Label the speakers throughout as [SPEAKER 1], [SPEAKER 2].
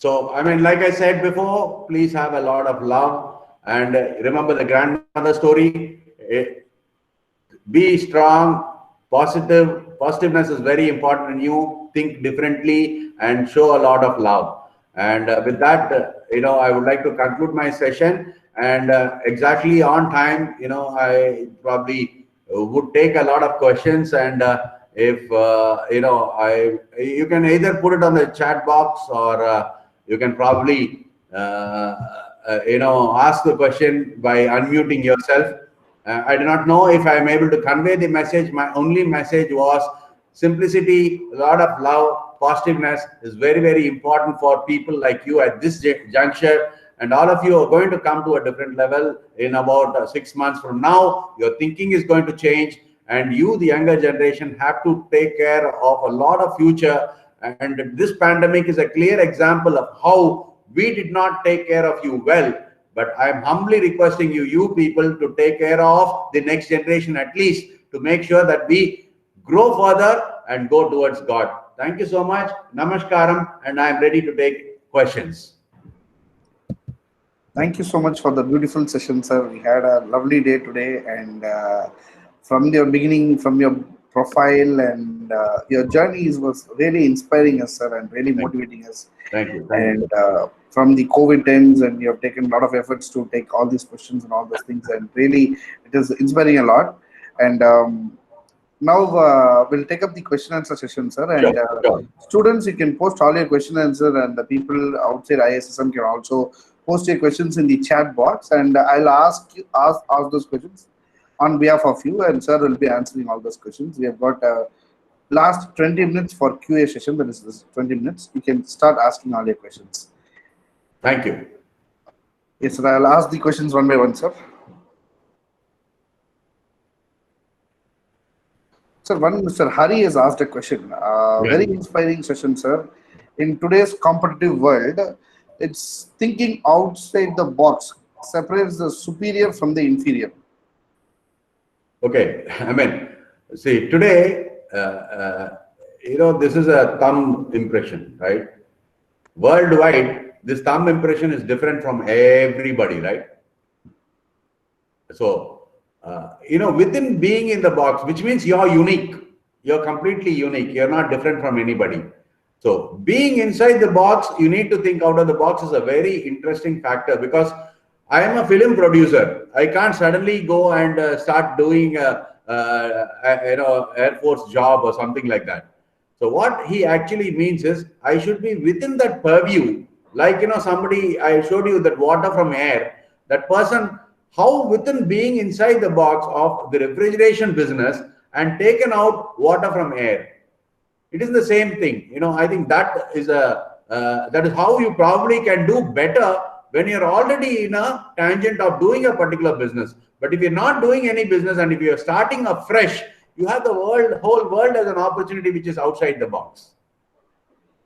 [SPEAKER 1] So, I mean, like I said before, please have a lot of love and remember the grandmother story. Be strong, positive. Positiveness is very important in you. Think differently and show a lot of love. And with that, I would like to conclude my session. And exactly on time, I probably would take a lot of questions. And if you can either put it on the chat box or you can probably ask the question by unmuting yourself. I do not know if I am able to convey the message. My only message was simplicity, a lot of love, positiveness is very, very important for people like you at this juncture. And all of you are going to come to a different level in about 6 months from now. Your thinking is going to change, and you, the younger generation, have to take care of a lot of future. And this pandemic is a clear example of how we did not take care of you well. But I'm humbly requesting you people, to take care of the next generation, at least to make sure that we grow further and go towards God. Thank you so much. Namaskaram, and I'm ready to take questions.
[SPEAKER 2] Thank you so much for the beautiful session, sir. We had a lovely day today, and from your beginning, from your profile and your journey was really inspiring us, sir, and really motivating us.
[SPEAKER 1] Thank you.
[SPEAKER 2] And from the COVID times, and you have taken a lot of efforts to take all these questions and all those things, and really it is inspiring a lot. And now we'll take up the question answer session, sir. And
[SPEAKER 1] Sure.
[SPEAKER 2] Students, you can post all your question answer, and the people outside ISSM can also post your questions in the chat box, and I'll ask those questions on behalf of you, and sir will be answering all those questions. We have got last 20 minutes for QA session. That is this 20 minutes. You can start asking all your questions.
[SPEAKER 1] Thank you.
[SPEAKER 2] Yes, sir. I'll ask the questions one by one, sir. Sir, Mr. Hari has asked a question. Very inspiring session, sir. In today's competitive world, it's thinking outside the box separates the superior from the inferior.
[SPEAKER 1] Okay, I mean, see, today, this is a thumb impression, right? Worldwide, this thumb impression is different from everybody, right? So, within being in the box, which means you're unique, you're completely unique, you're not different from anybody. So being inside the box, you need to think out of the box is a very interesting factor, because I am a film producer. I can't suddenly go and start doing Air Force job or something like that. So what he actually means is I should be within that purview. Like, somebody, I showed you that water from air, that person, how within being inside the box of the refrigeration business and taken out water from air. It is the same thing. I think that is how you probably can do better when you're already in a tangent of doing a particular business. But if you're not doing any business and if you're starting afresh, you have the whole world as an opportunity which is outside the box.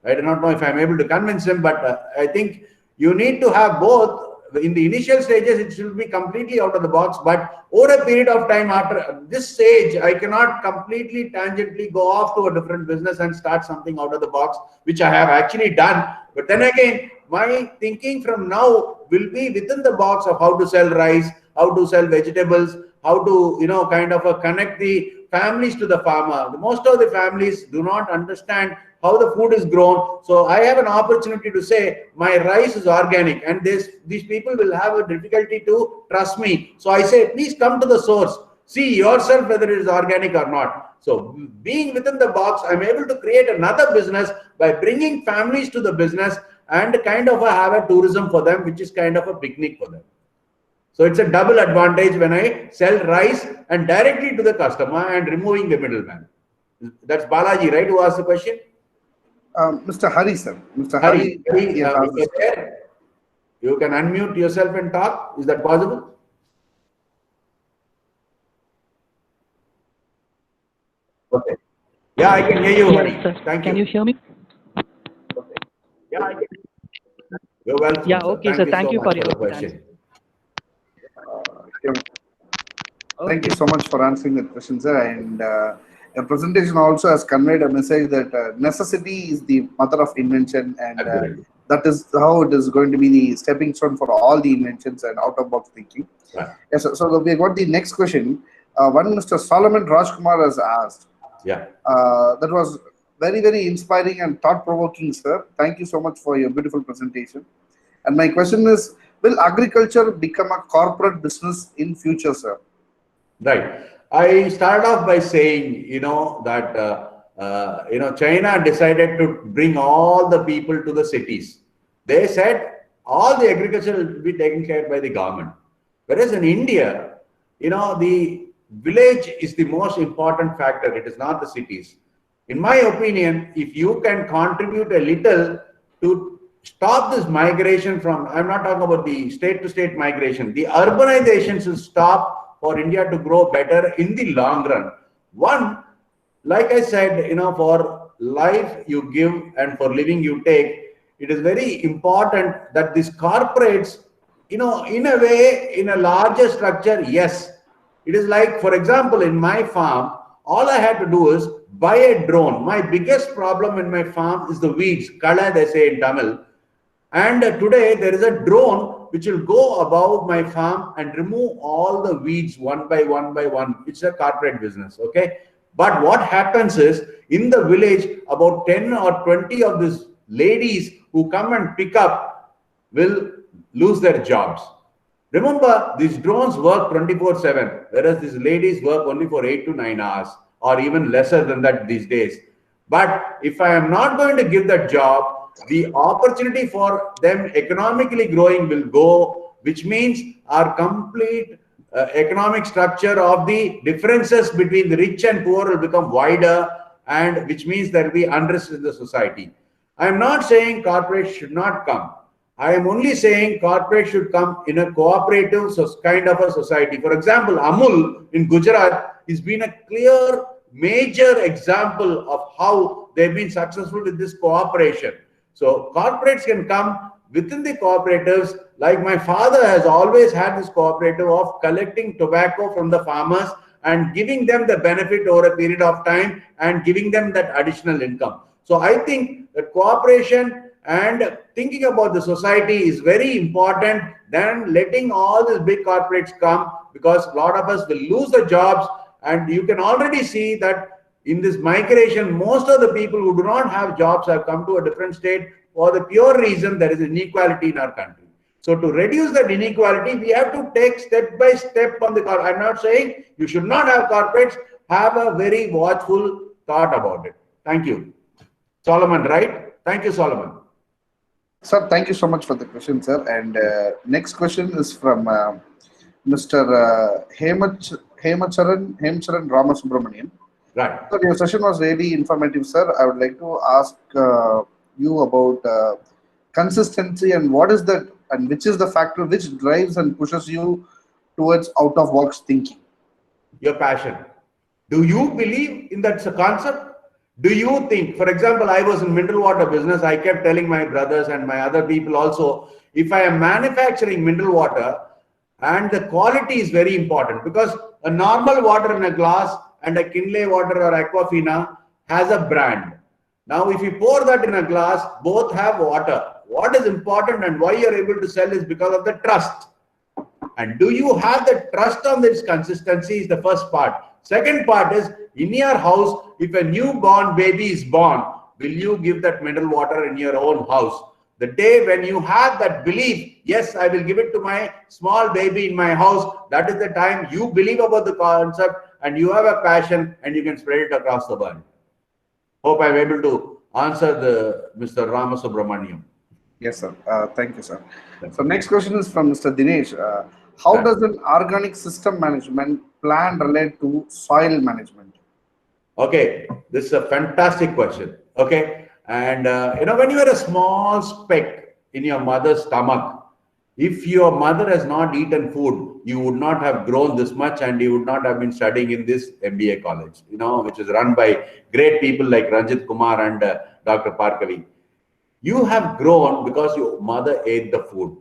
[SPEAKER 1] I do not know if I'm able to convince him, but I think you need to have both. In the initial stages, it should be completely out of the box, but over a period of time, after this stage, I cannot completely tangentially go off to a different business and start something out of the box, which I have actually done. But then again, my thinking from now will be within the box of how to sell rice, how to sell vegetables, how to, connect the families to the farmer. Most of the families do not understand how the food is grown. So I have an opportunity to say my rice is organic, and these people will have a difficulty to trust me. So I say, please come to the source, see yourself whether it is organic or not. So being within the box, I'm able to create another business by bringing families to the business and have a tourism for them, which is kind of a picnic for them. So it's a double advantage when I sell rice and directly to the customer and removing the middleman. That's Balaji, right, who asked the question?
[SPEAKER 2] Mr. Hari, sir. Mr.
[SPEAKER 1] Hari, you can unmute yourself and talk. Is that possible? Okay. Yeah, I can hear you, Hari.
[SPEAKER 3] Yes,
[SPEAKER 1] Thank you.
[SPEAKER 3] Can you hear me?
[SPEAKER 1] Okay. Yeah, I can. You're welcome.
[SPEAKER 3] Yeah, okay, sir. Thank you for your
[SPEAKER 1] question.
[SPEAKER 2] Thank you so much for answering that question, sir. And your presentation also has conveyed a message that necessity is the mother of invention, and that is how it is going to be the stepping stone for all the inventions and out of box thinking.
[SPEAKER 1] Right.
[SPEAKER 2] Yes, sir. So we got the next question. One Mr. Solomon Rajkumar has asked.
[SPEAKER 1] Yeah.
[SPEAKER 2] That was very, very inspiring and thought provoking, sir. Thank you so much for your beautiful presentation. And my question is, will agriculture become a corporate business in future, sir?
[SPEAKER 1] Right. I started off by saying, that China decided to bring all the people to the cities. They said all the agriculture will be taken care by the government. Whereas in India, the village is the most important factor. It is not the cities. In my opinion, if you can contribute a little to stop this migration from, I'm not talking about the state to state migration, the urbanization should stop for India to grow better in the long run. One, like I said, for life you give and for living you take, it is very important that these corporates, in a way, in a larger structure, yes. It is like, for example, in my farm, all I had to do is buy a drone. My biggest problem in my farm is the weeds, kala they say in Tamil. And today there is a drone which will go above my farm and remove all the weeds one by one by one. It's a corporate business, okay? But what happens is, in the village, about 10 or 20 of these ladies who come and pick up will lose their jobs. Remember, these drones work 24/7, whereas these ladies work only for 8 to 9 hours, or even lesser than that these days. But if I am not going to give that job, the opportunity for them economically growing will go, which means our complete economic structure of the differences between the rich and poor will become wider, and which means there will be unrest in the society. I am not saying corporates should not come. I am only saying corporate should come in a cooperative kind of a society. For example, Amul in Gujarat has been a clear, major example of how they've been successful with this cooperation. So corporates can come within the cooperatives, like my father has always had this cooperative of collecting tobacco from the farmers and giving them the benefit over a period of time and giving them that additional income. So I think that cooperation and thinking about the society is very important than letting all these big corporates come, because a lot of us will lose the jobs. And you can already see that in this migration, most of the people who do not have jobs have come to a different state for the pure reason there is inequality in our country. So to reduce that inequality, we have to take step by step on the I'm not saying you should not have corporates. Have a very watchful thought about it. Thank you. Solomon, right? Thank you, Solomon.
[SPEAKER 2] Sir, thank you so much for the question, sir. And next question is from Mr. Hemacharan Ramasubramanian.
[SPEAKER 1] Right.
[SPEAKER 2] So your session was really informative, sir. I would like to ask you about consistency and what is that, and which is the factor which drives and pushes you towards out of box thinking?
[SPEAKER 1] Your passion. Do you believe in that concept? Do you think, for example, I was in mineral water business. I kept telling my brothers and my other people also, if I am manufacturing mineral water, and the quality is very important, because a normal water in a glass and a Kinley water or Aquafina has a brand. Now, if you pour that in a glass, both have water. What is important and why you're able to sell is because of the trust. And do you have the trust on this consistency is the first part. Second part is, in your house, if a newborn baby is born, will you give that mineral water in your own house? The day when you have that belief, yes, I will give it to my small baby in my house, that is the time you believe about the concept and you have a passion and you can spread it across the world. Hope I'm able to answer the Mr. Ramasubramaniam.
[SPEAKER 2] Yes, sir. Thank you, sir. So next question is from Mr. Dinesh. How does an organic system management plan relate to soil management?
[SPEAKER 1] Okay, this is a fantastic question. Okay, and when you are a small speck in your mother's stomach, if your mother has not eaten food, you would not have grown this much, and you would not have been studying in this MBA college, which is run by great people like Ranjit Kumar and Dr. Parkavi. You have grown because your mother ate the food,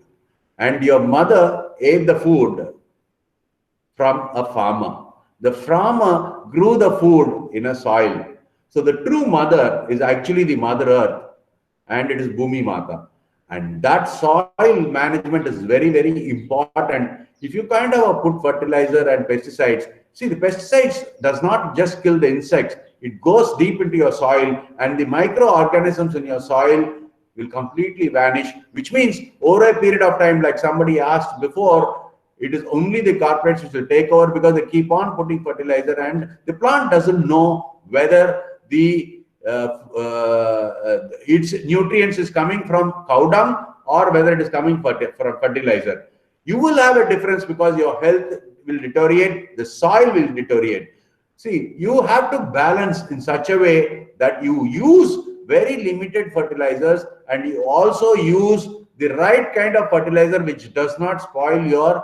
[SPEAKER 1] and your mother ate the food from a farmer. The farmer grew the food in a soil. So the true mother is actually the Mother Earth, and it is Bhumi Mata. And that soil management is very, very important. If you kind of put fertilizer and pesticides, see, the pesticides does not just kill the insects, it goes deep into your soil, and the microorganisms in your soil will completely vanish, which means over a period of time, like somebody asked before, it is only the corporates which will take over, because they keep on putting fertilizer and the plant doesn't know whether the its nutrients is coming from cow dung or whether it is coming from fertilizer. You will have a difference because your health will deteriorate, the soil will deteriorate. See, you have to balance in such a way that you use very limited fertilizers and you also use the right kind of fertilizer which does not spoil your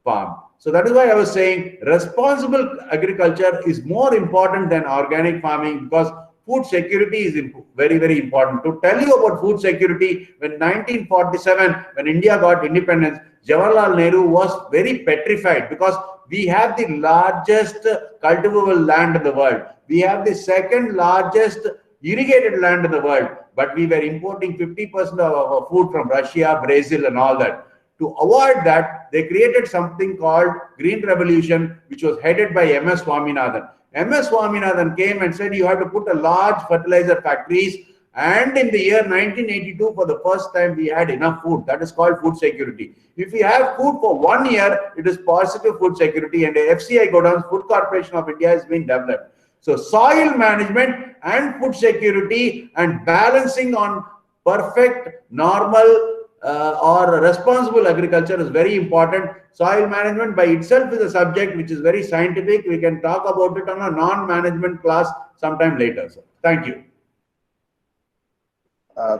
[SPEAKER 1] farm. So that is why I was saying responsible agriculture is more important than organic farming, because food security is very, very important. To tell you about food security, when 1947, when India got independence, Jawaharlal Nehru was very petrified, because we have the largest cultivable land in the world. We have the second largest irrigated land in the world, but we were importing 50% of our food from Russia, Brazil, and all that. To avoid that, they created something called Green Revolution, which was headed by M.S. Swaminathan. M.S. Swaminathan came and said you have to put a large fertilizer factories, and in the year 1982, for the first time, we had enough food. That is called food security. If we have food for 1 year, it is positive food security, and the FCI Godowns, Food Corporation of India, has been developed. So soil management and food security and balancing on perfect, normal, or responsible agriculture is very important. Soil management by itself is a subject which is very scientific. We can talk about it on a non-management class sometime later. So, thank you.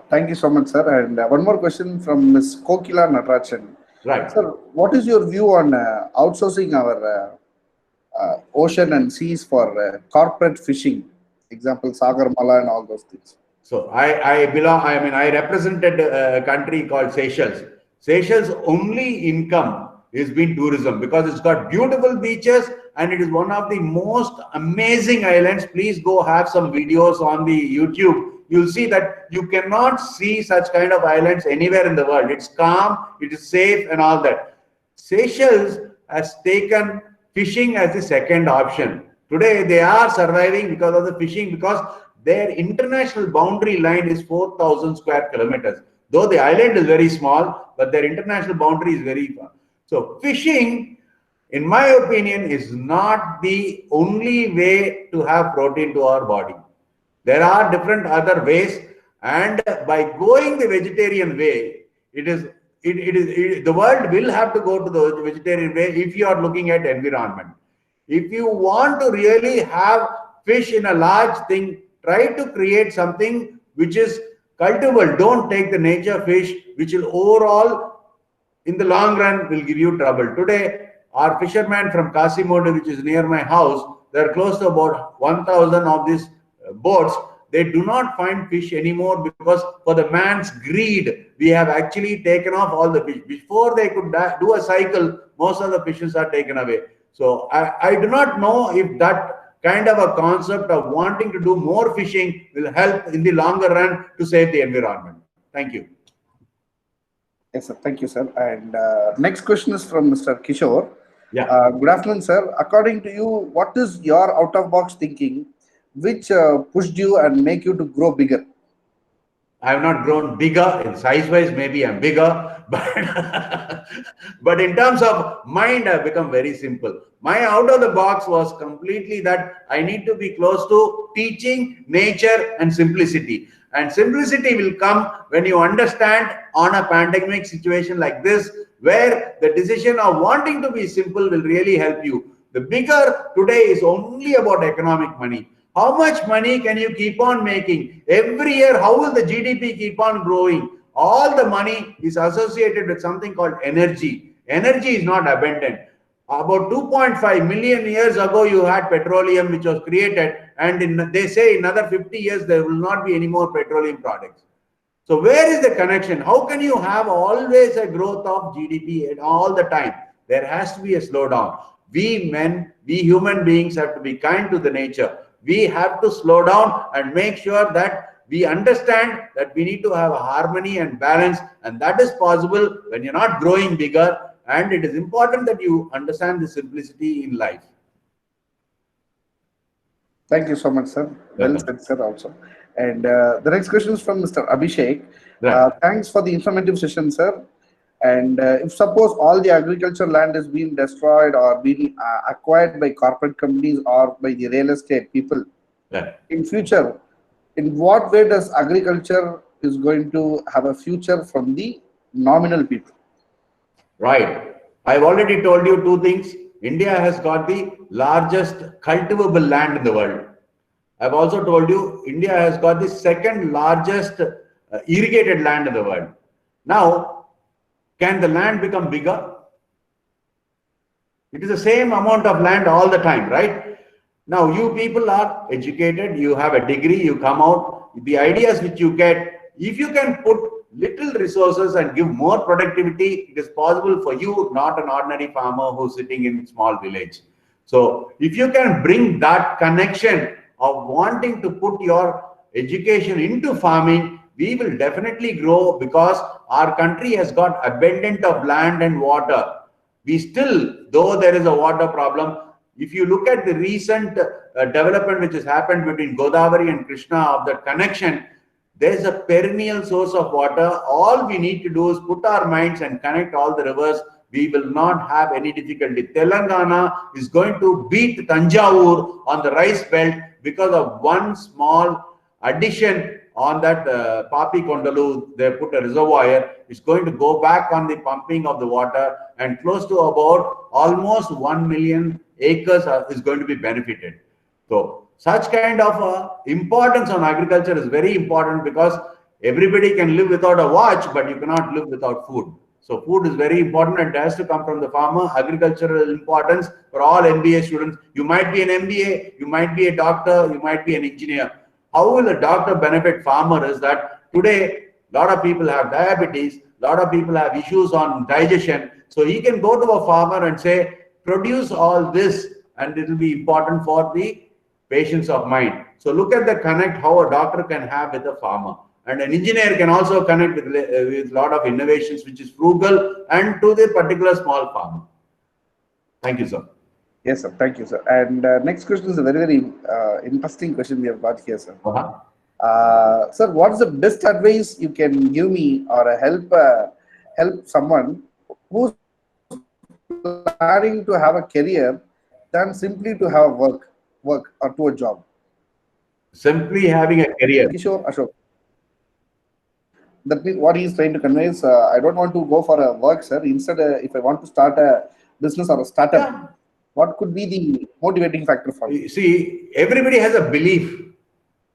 [SPEAKER 2] Thank you so much, sir. And one more question from Ms. Kokila Natarachan.
[SPEAKER 1] Right.
[SPEAKER 2] Sir, what is your view on outsourcing our ocean and seas for corporate fishing? Example, Sagarmala and all those things.
[SPEAKER 1] So I represented a country called Seychelles. Seychelles' only income has been tourism, because it's got beautiful beaches and it is one of the most amazing islands. Please go have some videos on the YouTube. You'll see that you cannot see such kind of islands anywhere in the world. It's calm, it is safe and all that. Seychelles has taken fishing as the second option. Today they are surviving because of the fishing, because their international boundary line is 4,000 square kilometers. Though the island is very small, but their international boundary is very far. So fishing, in my opinion, is not the only way to have protein to our body. There are different other ways, and by going the vegetarian way, the world will have to go to the vegetarian way if you are looking at environment. If you want to really have fish in a large thing, try to create something which is cultivable. Don't take the nature fish, which will overall, in the long run, will give you trouble. Today, our fishermen from Kasimodu, which is near my house, they are close to about 1,000 of these boats. They do not find fish anymore, because for the man's greed, we have actually taken off all the fish. Before they could do a cycle, most of the fishes are taken away. So I do not know if that kind of a concept of wanting to do more fishing will help in the longer run to save the environment. Thank you.
[SPEAKER 2] Yes, sir. Thank you, sir. And next question is from Mr. Kishore.
[SPEAKER 1] Yeah.
[SPEAKER 2] Good afternoon, sir. According to you, what is your out-of-box thinking which pushed you and make you to grow bigger?
[SPEAKER 1] I have not grown bigger in size-wise. Maybe I'm bigger, but but in terms of mind, I've become very simple. My out of the box was completely that I need to be close to teaching, nature, and simplicity. And simplicity will come when you understand on a pandemic situation like this, where the decision of wanting to be simple will really help you. The bigger today is only about economic money. How much money can you keep on making? Every year, how will the GDP keep on growing? All the money is associated with something called energy. Energy is not abundant. About 2.5 million years ago, you had petroleum, which was created, and they say in another 50 years, there will not be any more petroleum products. So where is the connection? How can you have always a growth of GDP all the time? There has to be a slowdown. We human beings have to be kind to the nature. We have to slow down and make sure that we understand that we need to have a harmony and balance, and that is possible when you're not growing bigger. And it is important that you understand the simplicity in life.
[SPEAKER 2] Thank you so much, sir. Well
[SPEAKER 1] Welcome.
[SPEAKER 2] said, sir, also. And the next question is from Mr. Abhishek.
[SPEAKER 1] Right.
[SPEAKER 2] Thanks for the informative session, sir. And if suppose all the agriculture land is being destroyed or being acquired by corporate companies or by the real estate people,
[SPEAKER 1] Right.
[SPEAKER 2] in future, in what way does agriculture is going to have a future from the nominal people?
[SPEAKER 1] Right. I've already told you two things. India has got the largest cultivable land in the world. I've also told you India has got the second largest irrigated land in the world. Now, can the land become bigger? It is the same amount of land all the time, right? Now, you people are educated, you have a degree, you come out, the ideas which you get, if you can put little resources and give more productivity, it is possible for you, not an ordinary farmer who's sitting in a small village. So, if you can bring that connection of wanting to put your education into farming, we will definitely grow, because our country has got abundant of land and water. We still, though there is a water problem, if you look at the recent development which has happened between Godavari and Krishna of the connection, there is a perennial source of water. All we need to do is put our minds and connect all the rivers. We will not have any difficulty. Telangana is going to beat Tanjavur on the rice belt because of one small addition on that Papi Kondalu. They put a reservoir. It's going to go back on the pumping of the water, and close to about almost 1 million acres is going to be benefited. So such kind of importance on agriculture is very important, because everybody can live without a watch, but you cannot live without food. So food is very important, and it has to come from the farmer. Agricultural importance for all MBA students. You might be an MBA, you might be a doctor, you might be an engineer. How will a doctor benefit farmer is that today a lot of people have diabetes, a lot of people have issues on digestion. So he can go to a farmer and say, produce all this, and it will be important for the patience of mind. So look at the connect how a doctor can have with a farmer. And an engineer can also connect with a lot of innovations which is frugal and to the particular small farmer. Thank you, sir.
[SPEAKER 2] Yes, sir. Thank you, sir. And next question is a very, very interesting question we have got here, sir. Sir, what is the best advice you can give me, or help someone who's planning to have a career than simply to have work or to a job?
[SPEAKER 1] Simply having a career.
[SPEAKER 2] Kishore Ashok. That means what he is trying to convey is, I don't want to go for a work, sir. Instead, if I want to start a business or a startup, what could be the motivating factor for you?
[SPEAKER 1] See, everybody has a belief,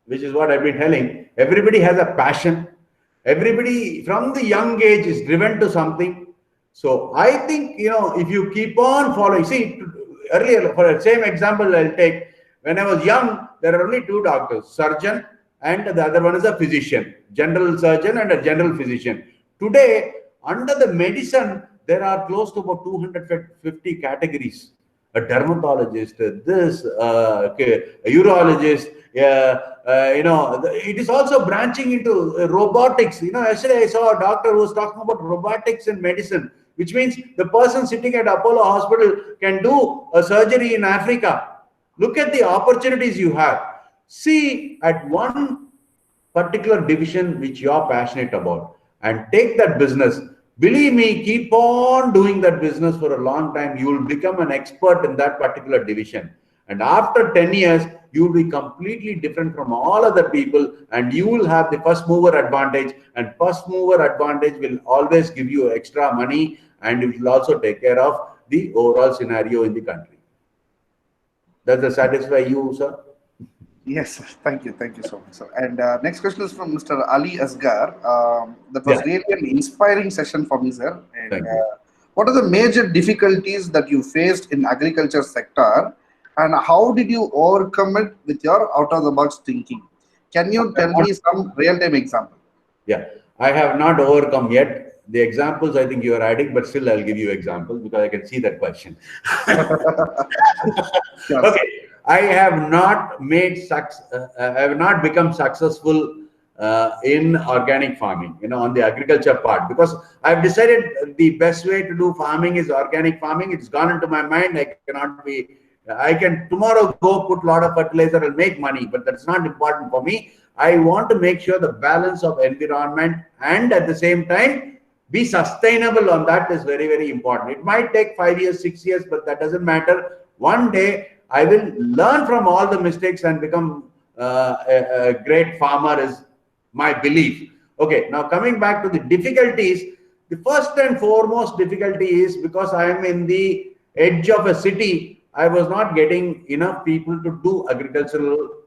[SPEAKER 1] which is what I've been telling. Everybody has a passion. Everybody from the young age is driven to something. So I think, if you keep on following, see, earlier, for the same example I'll take, when I was young, there are only two doctors, surgeon and the other one is a physician, general surgeon and a general physician. Today, under the medicine, there are close to about 250 categories. A dermatologist, a urologist, it is also branching into robotics. Yesterday I saw a doctor who was talking about robotics in medicine, which means the person sitting at Apollo Hospital can do a surgery in Africa. Look at the opportunities you have. See at one particular division which you are passionate about and take that business. Believe me, keep on doing that business for a long time. You will become an expert in that particular division. And after 10 years, you will be completely different from all other people, and you will have the first mover advantage. And first mover advantage will always give you extra money, and it will also take care of the overall scenario in the country. Does that satisfy you, sir?
[SPEAKER 2] Yes, sir. Thank you so much, sir. And next question is from Mr. Ali Asgar. That was really an inspiring session for me, sir. And what are the major difficulties that you faced in agriculture sector, and how did you overcome it with your out-of-the-box thinking? Can you tell me some real-time example?
[SPEAKER 1] Yeah, I have not overcome yet. The examples I think you are adding, but still I'll give you examples because I can see that question. Okay. I have not become successful in organic farming, on the agriculture part, because I've decided the best way to do farming is organic farming. It's gone into my mind. I can tomorrow go put a lot of fertilizer and make money, but that's not important for me. I want to make sure the balance of environment and at the same time be sustainable on that is very, very important. It might take 5 years, 6 years, but that doesn't matter. One day I will learn from all the mistakes and become a great farmer is my belief. Okay, now coming back to the difficulties, the first and foremost difficulty is because I am in the edge of a city, I was not getting enough people to do agricultural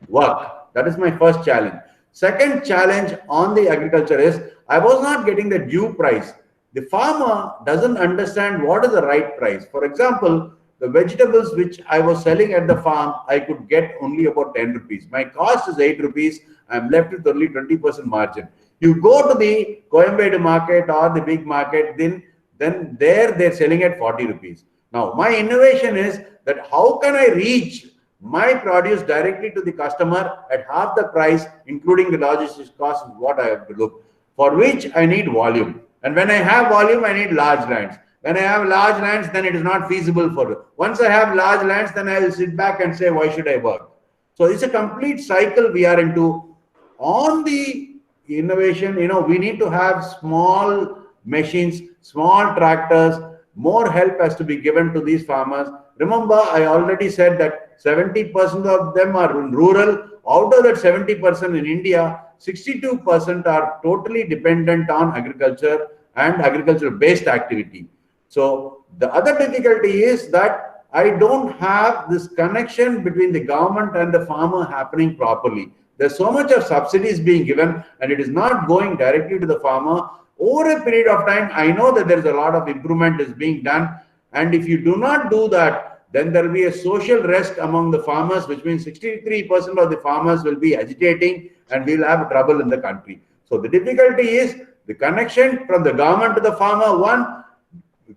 [SPEAKER 1] work. That is my first challenge. Second challenge on the agriculture is I was not getting the due price. The farmer doesn't understand what is the right price. For example, the vegetables which I was selling at the farm, I could get only about 10 rupees. My cost is 8 rupees. I'm left with only 20% margin. You go to the Coimbatore market or the big market, then there they're selling at 40 rupees. Now, my innovation is that how can I reach my produce directly to the customer at half the price, including the logistics cost, is what I have to look. For which I need volume. And when I have volume, I need large lands. When I have large lands, then it is not feasible for it. Once I have large lands, then I will sit back and say, why should I work? So it's a complete cycle we are into. On the innovation, we need to have small machines, small tractors, more help has to be given to these farmers. Remember, I already said that 70% of them are rural. Out of that 70% in India, 62% are totally dependent on agriculture and agriculture-based activity. So the other difficulty is that I don't have this connection between the government and the farmer happening properly. There's so much of subsidies being given and it is not going directly to the farmer. Over a period of time, I know that there's a lot of improvement is being done. And if you do not do that, then there will be a social rest among the farmers, which means 63% of the farmers will be agitating and we'll have trouble in the country. So the difficulty is the connection from the government to the farmer, one,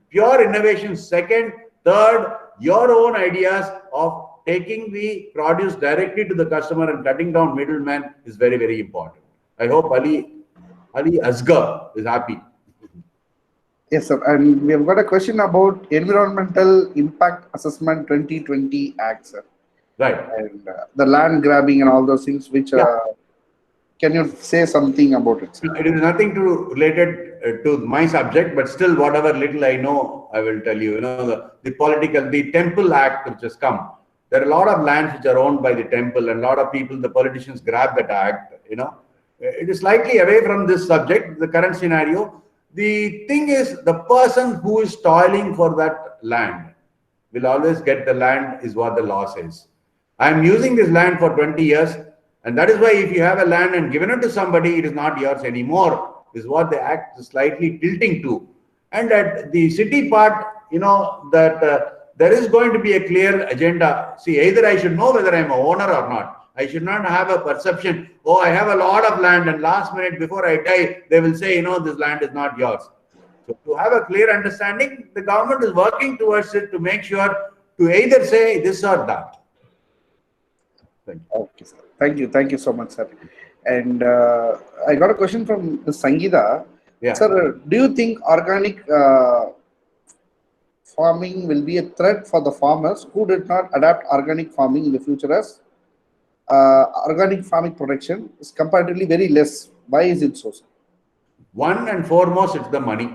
[SPEAKER 1] pure innovation, second, third, your own ideas of taking the produce directly to the customer and cutting down middlemen is very, very important. I hope Ali Asgar is happy.
[SPEAKER 2] Yes, sir. And we have got a question about Environmental Impact Assessment 2020 Act, sir.
[SPEAKER 1] Right.
[SPEAKER 2] And the land grabbing and all those things, which can you say something about it, sir?
[SPEAKER 1] It is nothing related to my subject, but still whatever little I know, I will tell you. The Temple Act which has come. There are a lot of lands which are owned by the temple and a lot of people, the politicians grab that act, It is slightly away from this subject, the current scenario. The thing is, the person who is toiling for that land will always get the land is what the law says. I am using this land for 20 years. And that is why if you have a land and given it to somebody, it is not yours anymore, is what the act is slightly tilting to. And at the city part, there is going to be a clear agenda. See, either I should know whether I'm an owner or not. I should not have a perception, oh, I have a lot of land and last minute before I die, they will say, this land is not yours. So to have a clear understanding, the government is working towards it to make sure to either say this or that.
[SPEAKER 2] Thank you. Okay, sir. Thank you so much, sir. And I got a question from Sangeeta.
[SPEAKER 1] Yeah.
[SPEAKER 2] Sir, do you think organic farming will be a threat for the farmers who did not adapt organic farming in the future, as organic farming production is comparatively very less? Why is it so, sir?
[SPEAKER 1] One and foremost, it's the money.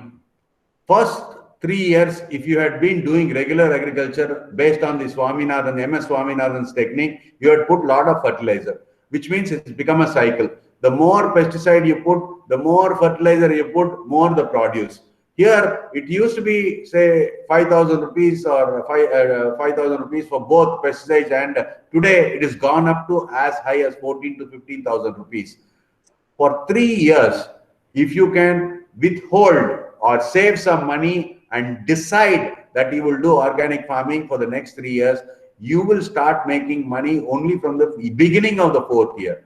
[SPEAKER 1] First 3 years, if you had been doing regular agriculture based on the Swaminathan, MS Swaminathan's technique, you had put a lot of fertilizer, which means it's become a cycle. The more pesticide you put, the more fertilizer you put, more the produce. Here, it used to be, say, 5,000 rupees or 5,000 rupees for both pesticides, and today it has gone up to as high as 14 to 15,000 rupees. For 3 years, if you can withhold or save some money and decide that you will do organic farming for the next 3 years, you will start making money only from the beginning of the 4th year.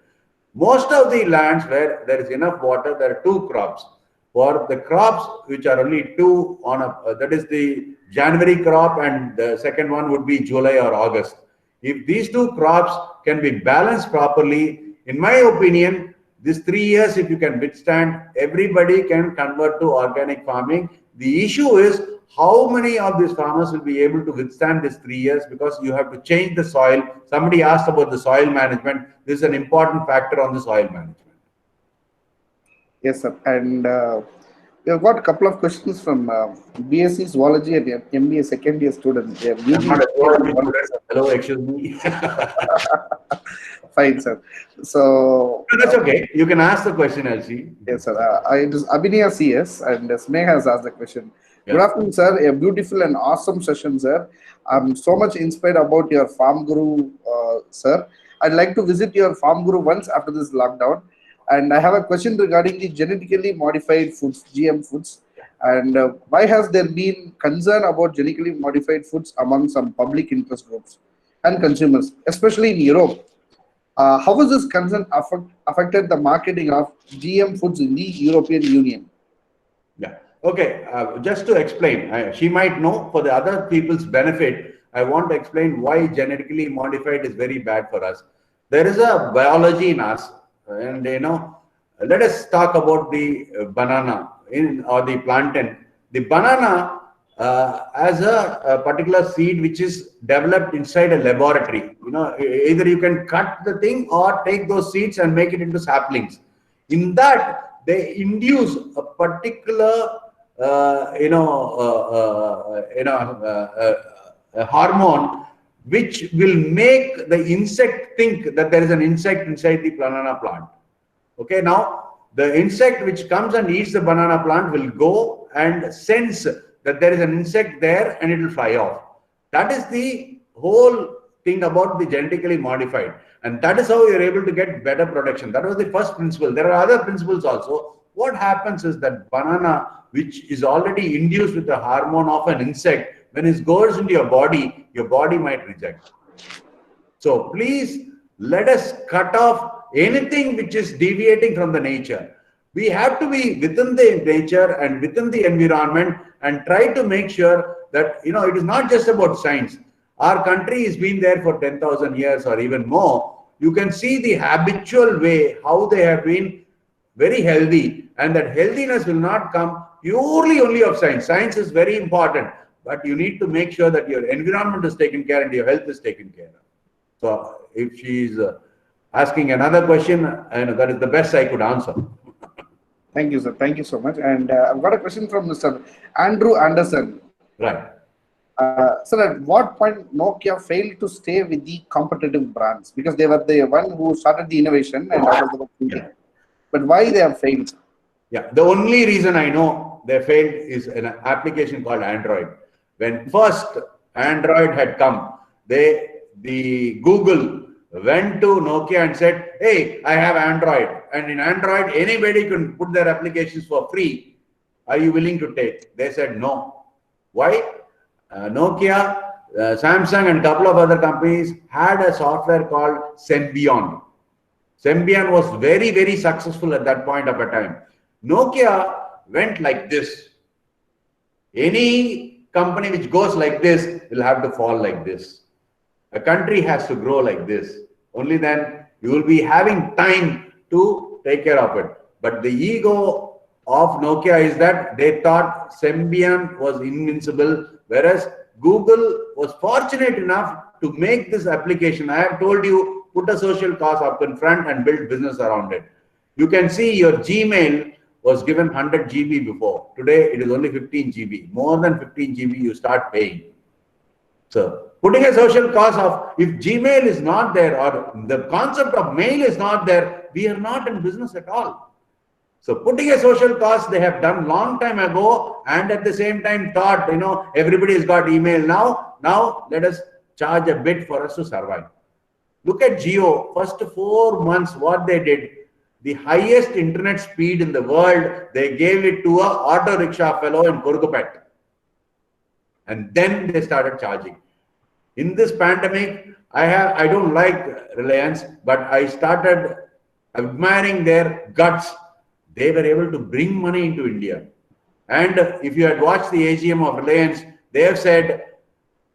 [SPEAKER 1] Most of the lands where there is enough water, there are 2 crops. For the crops which are only 2 on that is the January crop, and the second one would be July or August. If these 2 crops can be balanced properly, in my opinion, This 3 years, if you can withstand, everybody can convert to organic farming. The issue is how many of these farmers will be able to withstand this 3 years, because you have to change the soil. Somebody asked about the soil management. This is an important factor on the soil management.
[SPEAKER 2] Yes, sir. And we have got a couple of questions from BSc Zoology and MBA second year students. They have
[SPEAKER 1] I'm not a zoology student. Hello, excuse me.
[SPEAKER 2] Fine, sir. So
[SPEAKER 1] No, that's okay. You can ask the question, Elsie.
[SPEAKER 2] yes, sir. It is Abhinaya CS and Sneh has asked the question. Good
[SPEAKER 1] Yeah.
[SPEAKER 2] afternoon, sir. A beautiful and awesome session, sir. I'm so much inspired about your Farm Guru, sir. I'd like to visit your Farm Guru once after this lockdown. And I have a question regarding the genetically modified foods, GM foods. And why has there been concern about genetically modified foods among some public interest groups and consumers, especially in Europe? How has this concern affected the marketing of GM foods in the European Union?
[SPEAKER 1] Yeah. Okay. Just to explain, she might know. For the other people's benefit, I want to explain why genetically modified is very bad for us. There is a biology in us, and let us talk about the banana or the plantain. The banana as a particular seed which is developed inside a laboratory. Either you can cut the thing or take those seeds and make it into saplings. In that, they induce a particular a hormone which will make the insect think that there is an insect inside the banana plant. Okay, now the insect which comes and eats the banana plant will go and sense that there is an insect there and it will fly off. That is the whole thing about the genetically modified, and that is how you're able to get better production. That was the first principle. There are other principles also. What happens is that banana, which is already induced with the hormone of an insect, when it goes into your body might reject. So please let us cut off anything which is deviating from the nature. We have to be within the nature and within the environment and try to make sure that it is not just about science. Our country has been there for 10,000 years or even more. You can see the habitual way how they have been very healthy, and that healthiness will not come purely only of science. Science is very important, but you need to make sure that your environment is taken care and your health is taken care of. So if she is asking another question, that is the best I could answer.
[SPEAKER 2] Thank you, sir. Thank you so much. And I've got a question from Mr. Andrew Anderson.
[SPEAKER 1] Right.
[SPEAKER 2] Sir, at what point Nokia failed to stay with the competitive brands? Because they were the one who started the innovation and out of the thinking. Yeah. But why they have failed?
[SPEAKER 1] Yeah, the only reason I know they failed is an application called Android. When first Android had come, the Google went to Nokia and said, hey, I have Android. And in Android, anybody can put their applications for free. Are you willing to take? They said no. Why? Nokia, Samsung and a couple of other companies had a software called Symbian. Symbian was very, very successful at that point of a time. Nokia went like this. Any company which goes like this will have to fall like this. A country has to grow like this. Only then you will be having time to take care of it. But the ego of Nokia is that they thought Symbian was invincible, whereas Google was fortunate enough to make this application. I have told you, put a social cause up in front and build business around it. You can see your Gmail was given 100 GB before. Today, it is only 15 GB. More than 15 GB, you start paying. So, putting a social cause of, if Gmail is not there or the concept of mail is not there, we are not in business at all. So, putting a social cause they have done long time ago, and at the same time thought, everybody has got email now. Now, let us charge a bit for us to survive. Look at Jio. First 4 months, what they did, the highest internet speed in the world, they gave it to a auto rickshaw fellow in Kurgupet. And then they started charging. In this pandemic, I don't like Reliance, but I started admiring their guts. They were able to bring money into India. And if you had watched the AGM of Reliance, they have said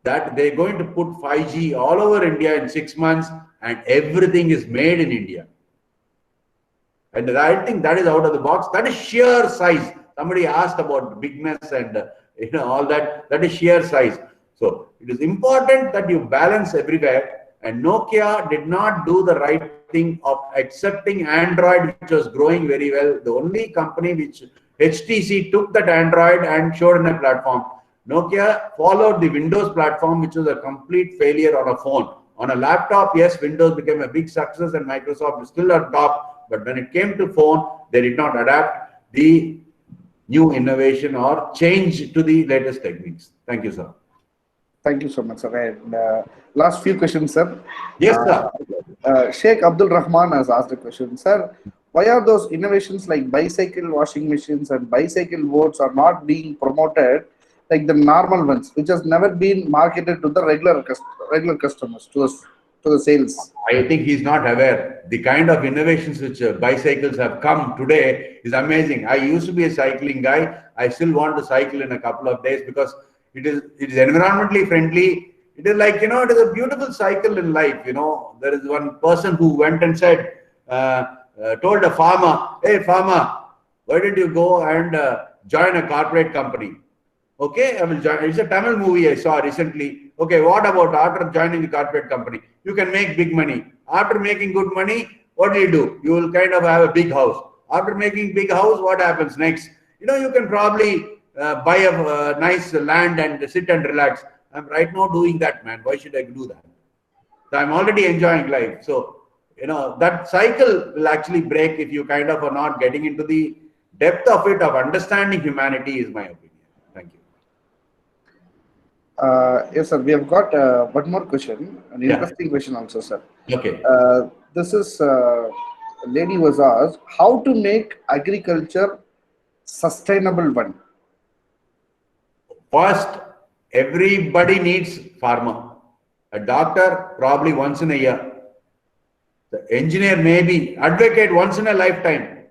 [SPEAKER 1] that they're going to put 5G all over India in 6 months, and everything is made in India. And I think that is out of the box. That is sheer size. Somebody asked about bigness and all that. That is sheer size. So it is important that you balance everywhere. And Nokia did not do the right thing of accepting Android, which was growing very well. The only company which HTC took that Android and showed in a platform. Nokia followed the Windows platform, which was a complete failure on a phone. On a laptop, yes, Windows became a big success and Microsoft is still on top. But when it came to phone, they did not adapt the new innovation or change to the latest techniques. Thank you, sir.
[SPEAKER 2] Thank you so much, sir. And last few questions, sir.
[SPEAKER 1] Yes, sir.
[SPEAKER 2] Sheikh Abdul Rahman has asked a question, sir. Why are those innovations like bicycle washing machines and bicycle boards are not being promoted like the normal ones, which has never been marketed to the regular customers, to the sales?
[SPEAKER 1] I think he's not aware. The kind of innovations which bicycles have come today is amazing. I used to be a cycling guy. I still want to cycle in a couple of days because it is environmentally friendly. It is like, it is a beautiful cycle in life. There is one person who went and said, told a farmer, hey, farmer, why did you go and join a corporate company? Okay, I will join. It's a Tamil movie I saw recently. Okay, what about after joining the corporate company? You can make big money. After making good money, what do? You will kind of have a big house. After making big house, what happens next? You can probably buy a nice land and sit and relax. I'm right now doing that, man. Why should I do that? So I'm already enjoying life. So, that cycle will actually break if you kind of are not getting into the depth of it, of understanding humanity, is my opinion. Thank you.
[SPEAKER 2] Yes, sir. We have got one more question, an interesting question also, sir.
[SPEAKER 1] Okay.
[SPEAKER 2] This is a lady was asked how to make agriculture sustainable one.
[SPEAKER 1] First, everybody needs farmer. A doctor probably once in a year. The engineer maybe, advocate once in a lifetime.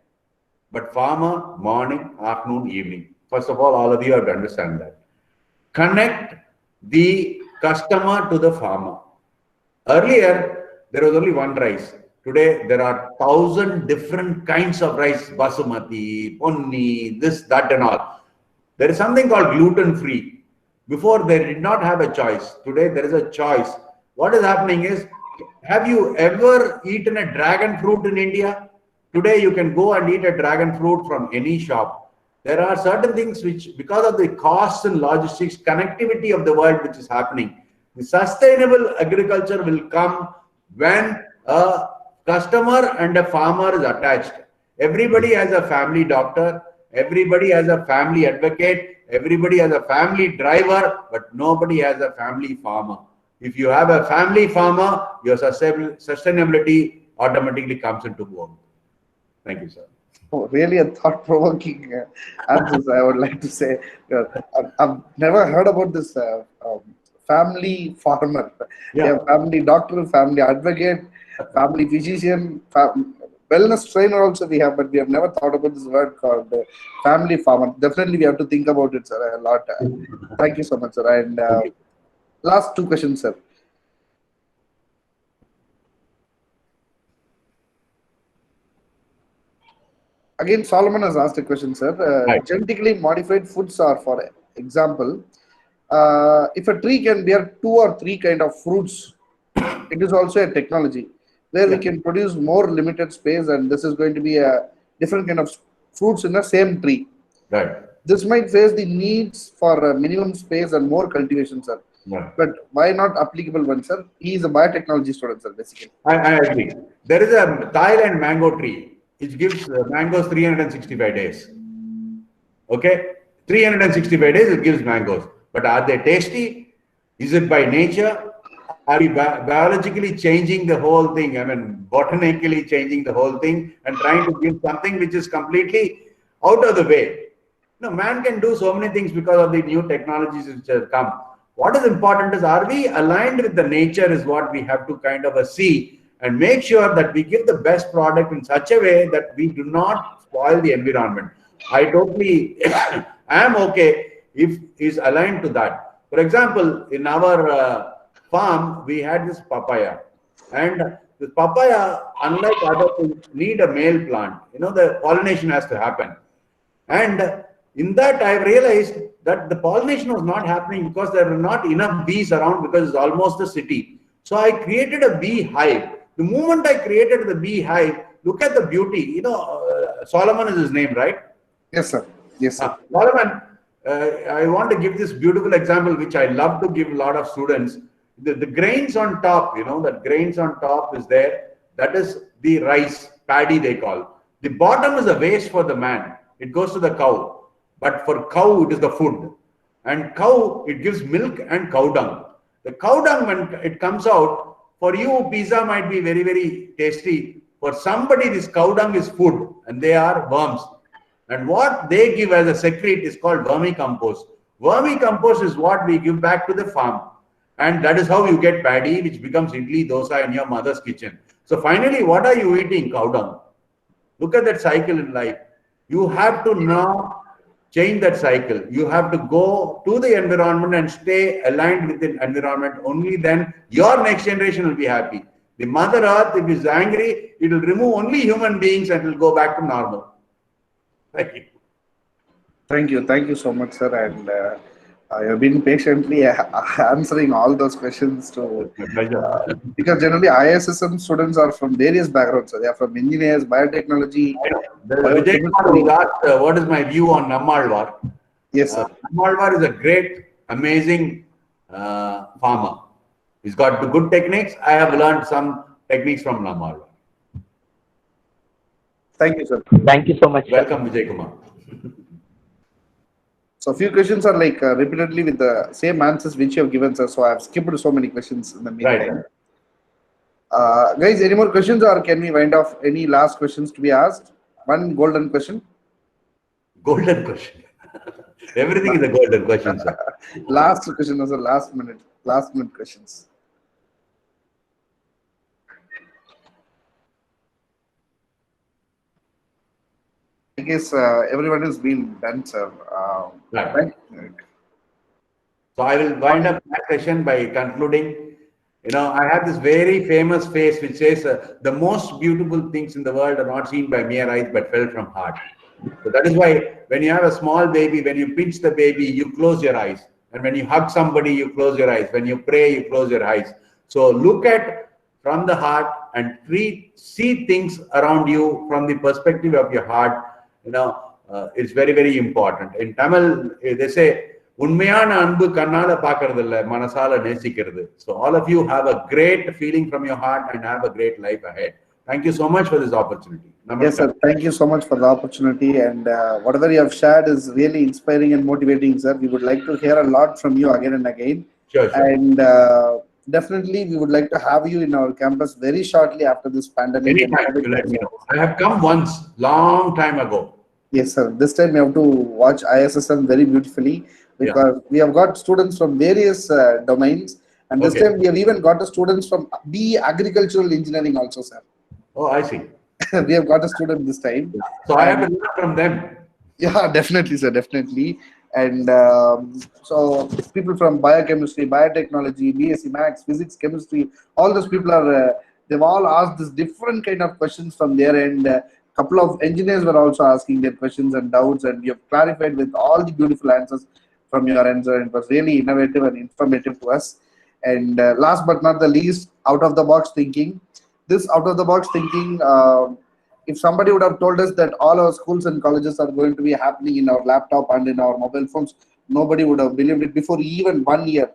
[SPEAKER 1] But farmer, morning, afternoon, evening. First of all of you have to understand that. Connect the customer to the farmer. Earlier, there was only one rice. Today, there are 1,000 different kinds of rice. Basmati, ponni, this, that and all. There is something called gluten-free. Before, they did not have a choice. Today, there is a choice. What is happening is, have you ever eaten a dragon fruit in India? Today, you can go and eat a dragon fruit from any shop. There are certain things which, because of the costs and logistics, connectivity of the world which is happening, the sustainable agriculture will come when a customer and a farmer is attached. Everybody has a family doctor, everybody has a family advocate, everybody has a family driver, but nobody has a family farmer. If you have a family farmer, your sustainability automatically comes into work. Thank you, sir.
[SPEAKER 2] Oh, really a thought-provoking answers, I would like to say. I've never heard about this family farmer. Yeah, family doctor, family advocate, family physician, wellness trainer also we have, but we have never thought about this word called family farmer. Definitely we have to think about it, sir, a lot. Thank you so much, sir. And last two questions, sir. Again, Solomon has asked a question, sir.
[SPEAKER 1] Right.
[SPEAKER 2] Genetically modified foods are, for example, if a tree can bear 2 or 3 kind of fruits, it is also a technology where we can produce more limited space, and this is going to be a different kind of fruits in the same tree.
[SPEAKER 1] Right.
[SPEAKER 2] This might face the needs for minimum space and more cultivation, sir.
[SPEAKER 1] Right.
[SPEAKER 2] But why not applicable one, sir? He is a biotechnology student, sir, basically.
[SPEAKER 1] I agree. There is a Thailand mango tree. It gives mangoes 365 days. Okay? 365 days it gives mangoes. But are they tasty? Is it by nature? Are we biologically changing the whole thing? I mean, botanically changing the whole thing and trying to give something which is completely out of the way. No, man can do so many things because of the new technologies which have come. What is important is, are we aligned with the nature is what we have to kind of see, and make sure that we give the best product in such a way that we do not spoil the environment. I totally am okay if is aligned to that. For example, in our farm, we had this papaya, and The papaya, unlike other things, need a male plant. The pollination has to happen. And in that, I realized that the pollination was not happening because there were not enough bees around, because it's almost a city. So I created a bee hive. The moment I created the bee hive, look at the beauty. Solomon is his name, right?
[SPEAKER 2] Yes, sir. Yes, sir.
[SPEAKER 1] Solomon, I want to give this beautiful example, which I love to give a lot of students. The grains on top, that grains on top is there. That is the rice, paddy they call. The bottom is a waste for the man. It goes to the cow. But for cow, it is the food. And cow, it gives milk and cow dung. The cow dung, when it comes out, for you, pizza might be very, very tasty. For somebody, this cow dung is food, and they are worms. And what they give as a secret is called vermicompost. Vermicompost is what we give back to the farm. And that is how you get paddy, which becomes idli, dosa in your mother's kitchen. So finally, what are you eating? Cow dung. Look at that cycle in life. You have to now change that cycle. You have to go to the environment and stay aligned with the environment. Only then your next generation will be happy. The Mother Earth, if it is angry, it will remove only human beings and it will go back to normal. Thank you.
[SPEAKER 2] Thank you. Thank you so much, sir. And I have been patiently answering all those questions to because generally ISSM students are from various backgrounds. So they are from engineers, biotechnology.
[SPEAKER 1] Vijay Kumar asked, what is my view on Nammalwar?
[SPEAKER 2] Yes, sir.
[SPEAKER 1] Nammalwar is a great, amazing farmer. He's got good techniques. I have learned some techniques from Nammalwar.
[SPEAKER 2] Thank you, sir.
[SPEAKER 3] Thank you so much, sir.
[SPEAKER 1] Welcome, Vijay Kumar.
[SPEAKER 2] So a few questions are like repeatedly with the same answers which you have given, sir. So I have skipped so many questions in the meantime.
[SPEAKER 1] Right.
[SPEAKER 2] Guys, any more questions, or can we wind off? Any last questions to be asked? One golden question.
[SPEAKER 1] Golden question. Everything is a golden question, sir.
[SPEAKER 2] Last question, sir. Last minute questions. I guess everyone has been done, sir.
[SPEAKER 1] Right. So I will wind up my session by concluding. I have this very famous phrase which says, the most beautiful things in the world are not seen by mere eyes but felt from heart. So that is why when you have a small baby, when you pinch the baby, you close your eyes. And when you hug somebody, you close your eyes. When you pray, you close your eyes. So look at from the heart and see things around you from the perspective of your heart. It's very, very important. In Tamil, they say, உண்மையான அன்பு கண்ணால பாக்குறது இல்ல மனசால நேசிக்கிறது. So all of you have a great feeling from your heart and have a great life ahead. Thank you so much for this opportunity. Namaskar.
[SPEAKER 2] Yes, sir. Thank you so much for the opportunity, and whatever you have shared is really inspiring and motivating, sir. We would like to hear a lot from you again and again.
[SPEAKER 1] Sure.
[SPEAKER 2] And definitely, we would like to have you in our campus very shortly after this pandemic.
[SPEAKER 1] Anytime, you let me know. I have come once, long time ago.
[SPEAKER 2] Yes, sir. This time we have to watch ISSM very beautifully, because we have got students from various domains, and this time we have even got the students from BE Agricultural Engineering also, sir.
[SPEAKER 1] Oh, I see.
[SPEAKER 2] We have got a student this time.
[SPEAKER 1] So I have to learn from them.
[SPEAKER 2] Yeah, definitely, sir, definitely. And so people from biochemistry, biotechnology, BSc Maths, physics, chemistry, all those people are, they've all asked this different kind of questions from their end. Couple of engineers were also asking their questions and doubts, and you have clarified with all the beautiful answers from your answer. It was really innovative and informative to us. And last but not the least, out of the box thinking. This out of the box thinking, if somebody would have told us that all our schools and colleges are going to be happening in our laptop and in our mobile phones, nobody would have believed it before even 1 year.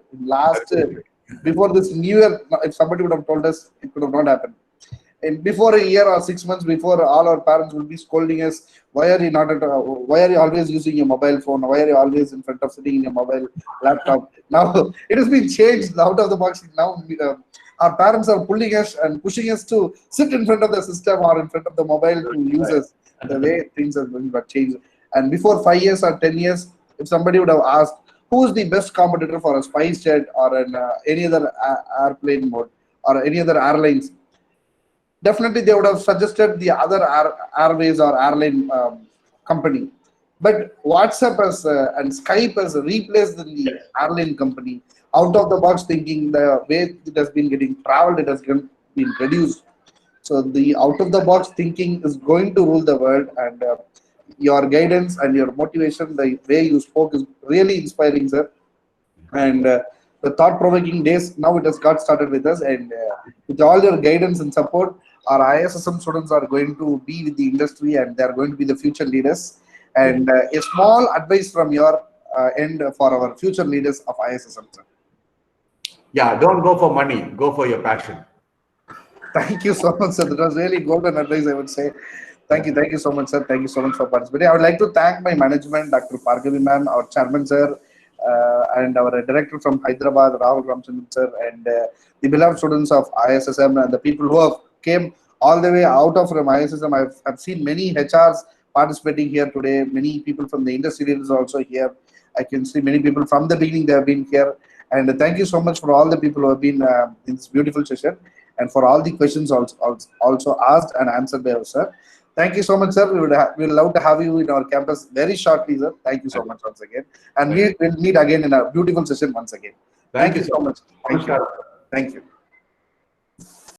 [SPEAKER 2] Before this new year, if somebody would have told us, it could have not happened. And before a year or 6 months before, all our parents will be scolding us, why are you always using your mobile phone? Why are you always in front of sitting in your mobile laptop? Now it has been changed out of the box. Now our parents are pulling us and pushing us to sit in front of the system or in front of the mobile to use us. The way things are going to change. And before 5 years or 10 years, if somebody would have asked, who is the best competitor for a SpiceJet or any other airplane mode or any other airlines, definitely they would have suggested the other airways or airline company. But WhatsApp and Skype has replaced the airline company. Out of the box thinking, the way it has been getting traveled, it has been reduced So the out of the box thinking is going to rule the world, and your guidance and your motivation, the way you spoke, is really inspiring, sir. And the thought-provoking days, now it has got started with us, and with all your guidance and support, our ISSM students are going to be with the industry, and they are going to be the future leaders. And a small advice from your end for our future leaders of ISSM, sir.
[SPEAKER 1] Yeah, don't go for money, go for your passion.
[SPEAKER 2] Thank you so much, sir. That was really golden advice, I would say. Thank you so much, sir. Thank you so much for participating. I would like to thank my management, Dr. Pargavi ma'am, our chairman, sir, and our director from Hyderabad, Rahul Ramchandran, sir, and the beloved students of ISSM and the people who have came all the way out of from ISSM. I've seen many HRs participating here today. Many people from the industry leaders also here. I can see many people from the beginning they have been here. And thank you so much for all the people who have been in this beautiful session, and for all the questions also asked and answered by us, sir. Thank you so much, sir. We would love to have you in our campus very shortly, sir. Thank you so much once again. And we will meet again in a beautiful session once again. Thank you so much. Thank you. Thank you.